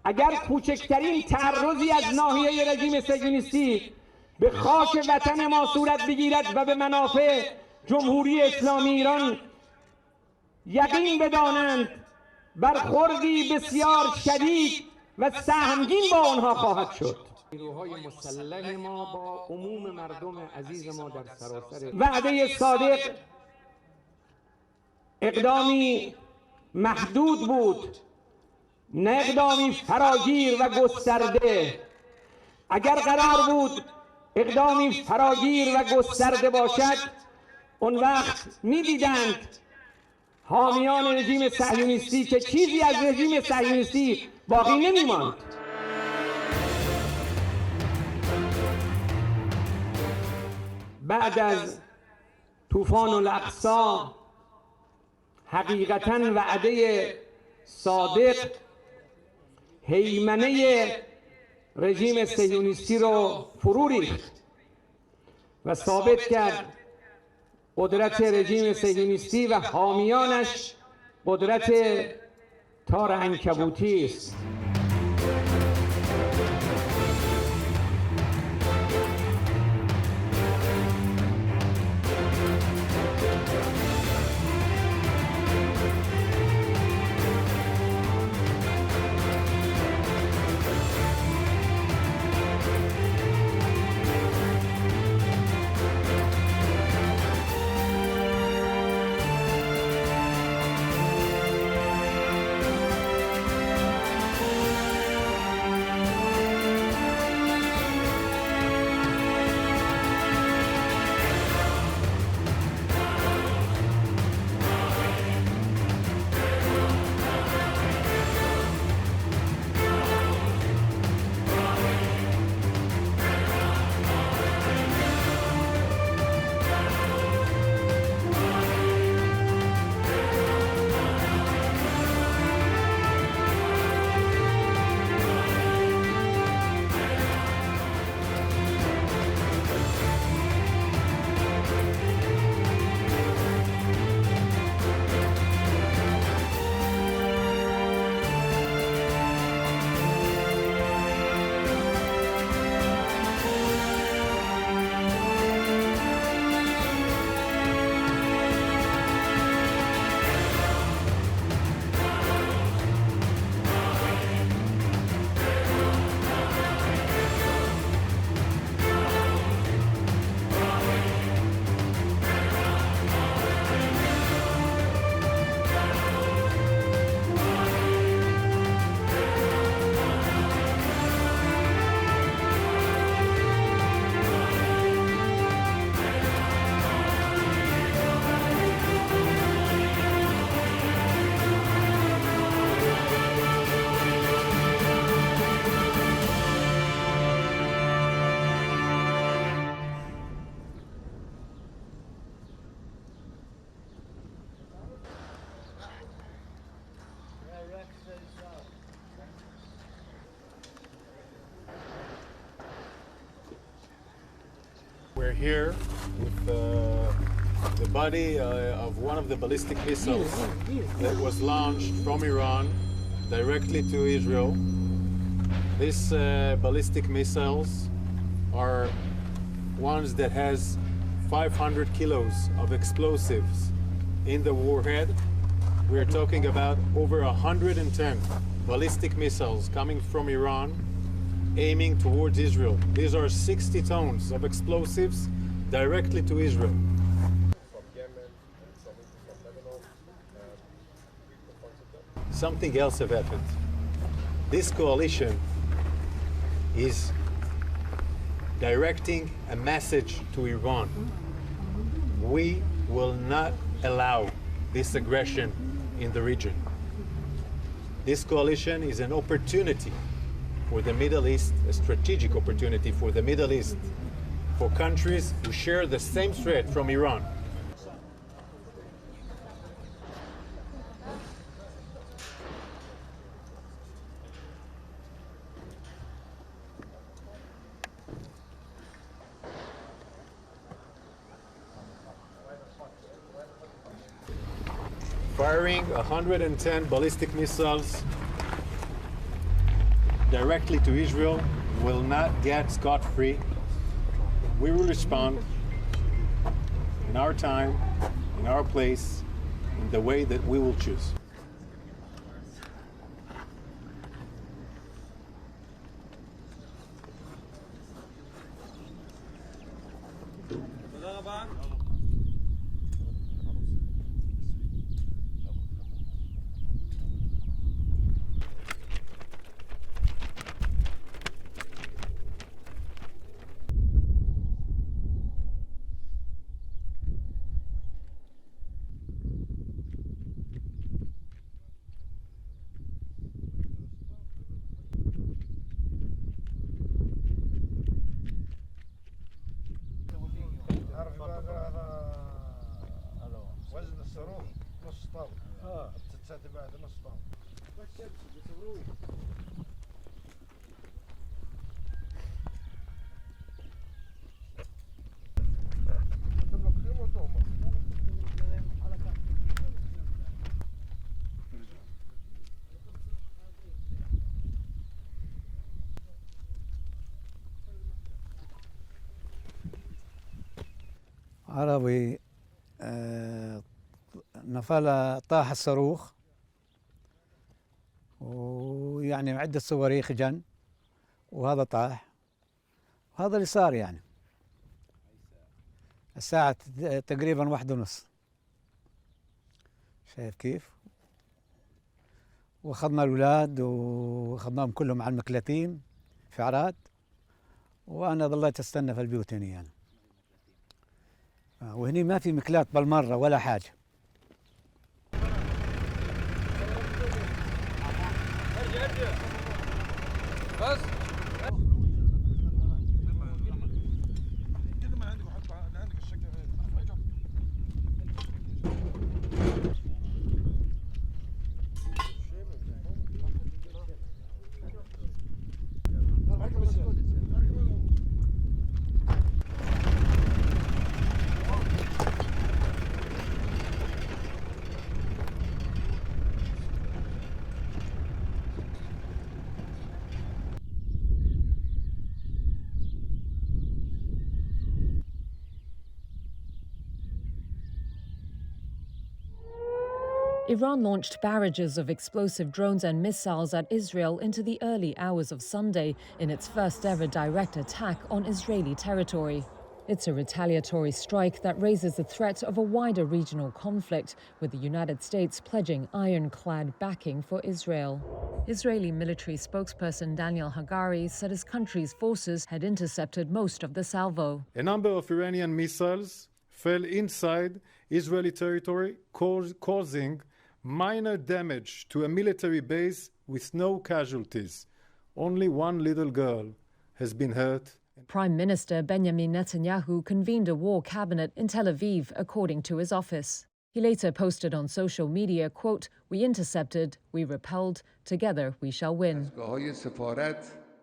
اگر کوچکترین تعرضی از ناحیه رژیم صهیونیستی به خاک وطن ما صورت بگیرد و به منافع جمهوری اسلامی ایران یقین بدانند برخوردی بسیار شدید و سهمگین با آنها خواهد شد. نیروهای مسلح ما با عموم مردم عزیز ما در سراسر وعده صادق اقدامی محدود بود، نه اقدامی فراگیر و گسترده. اگر قرار بود اقدامی فراگیر و گسترده باشد، اون وقت می‌دیدند حامیان رژیم صهیونیستی که چیزی از رژیم صهیونیستی باقی نمی‌ماند. بعد از طوفان الاقصی حقیقتاً وعده صادق هیمنه رژیم صهیونیستی رو فرو ریخت و ثابت کرد قدرت رژیم صهیونیستی و حامیانش قدرت تار عنکبوتی است. We're here with the body of one of the ballistic missiles that was launched from Iran directly to Israel. These ballistic missiles are ones that has 500 kilos of explosives in the warhead. We're talking about over 110 ballistic missiles coming from Iran aiming towards Israel. These are 60 tons of explosives directly to Israel. Something else have happened. This coalition is directing a message to Iran. We will not allow this aggression in the region. This coalition is an opportunity for the Middle East, a strategic opportunity for the Middle East, for countries who share the same threat from Iran. Firing 110 ballistic missiles directly to Israel will not get scot-free. We will respond in our time, in our place, in the way that we will choose. وزن الصاروخ نص طن بتتساتي بعد نص طن عربي نفل طاح الصاروخ ويعني عدة صواريخ جن وهذا طاح وهذا اللي صار يعني الساعة تقريبا 1:30 شايف كيف واخذنا الأولاد واخذناهم كلهم على المكلتين في عراد وأنا ظليت استنى في البيوت هنا يعني وهني ما في مكلات بالمرة ولا حاجة بس Iran launched barrages of explosive drones and missiles at Israel into the early hours of Sunday in its first-ever direct attack on Israeli territory. It's a retaliatory strike that raises the threat of a wider regional conflict, with the United States pledging ironclad backing for Israel. Israeli military spokesperson Daniel Hagari said his country's forces had intercepted most of the salvo. A number of Iranian missiles fell inside Israeli territory, causing minor damage to a military base with no casualties. Only one little girl has been hurt. Prime Minister Benjamin Netanyahu convened a war cabinet in Tel Aviv, according to his office. He later posted on social media, quote, "We intercepted, we repelled, together we shall win."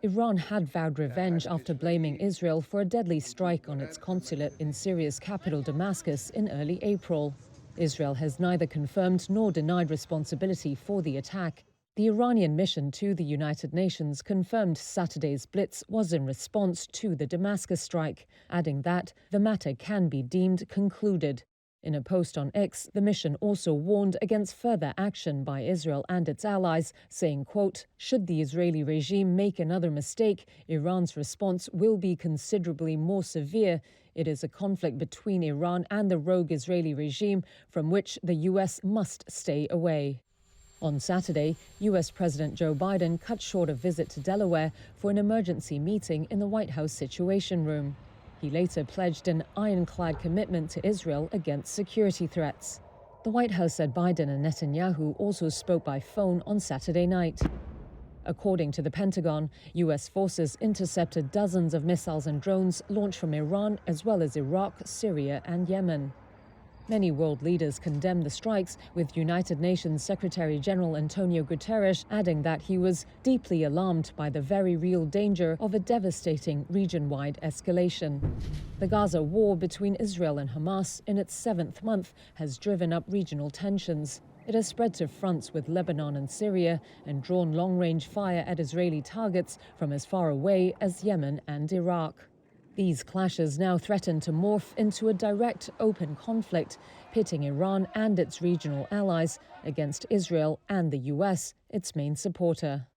Iran had vowed revenge after blaming Israel for a deadly strike on its consulate in Syria's capital Damascus in early April. Israel has neither confirmed nor denied responsibility for the attack. The Iranian mission to the United Nations confirmed Saturday's blitz was in response to the Damascus strike, adding that the matter can be deemed concluded. In a post on X, the mission also warned against further action by Israel and its allies, saying, quote, "Should the Israeli regime make another mistake, Iran's response will be considerably more severe. It is a conflict between Iran and the rogue Israeli regime from which the US must stay away." On Saturday, US President Joe Biden cut short a visit to Delaware for an emergency meeting in the White House Situation Room. He later pledged an ironclad commitment to Israel against security threats. The White House said Biden and Netanyahu also spoke by phone on Saturday night. According to the Pentagon, US forces intercepted dozens of missiles and drones launched from Iran, as well as Iraq, Syria, and Yemen. Many world leaders condemned the strikes, with United Nations Secretary-General Antonio Guterres adding that he was deeply alarmed by the very real danger of a devastating region-wide escalation. The Gaza war between Israel and Hamas in its 7th month has driven up regional tensions. it has spread to fronts with Lebanon and Syria and drawn long-range fire at Israeli targets from as far away as Yemen and Iraq. These clashes now threaten to morph into a direct, open conflict, pitting Iran and its regional allies against Israel and the US, its main supporter.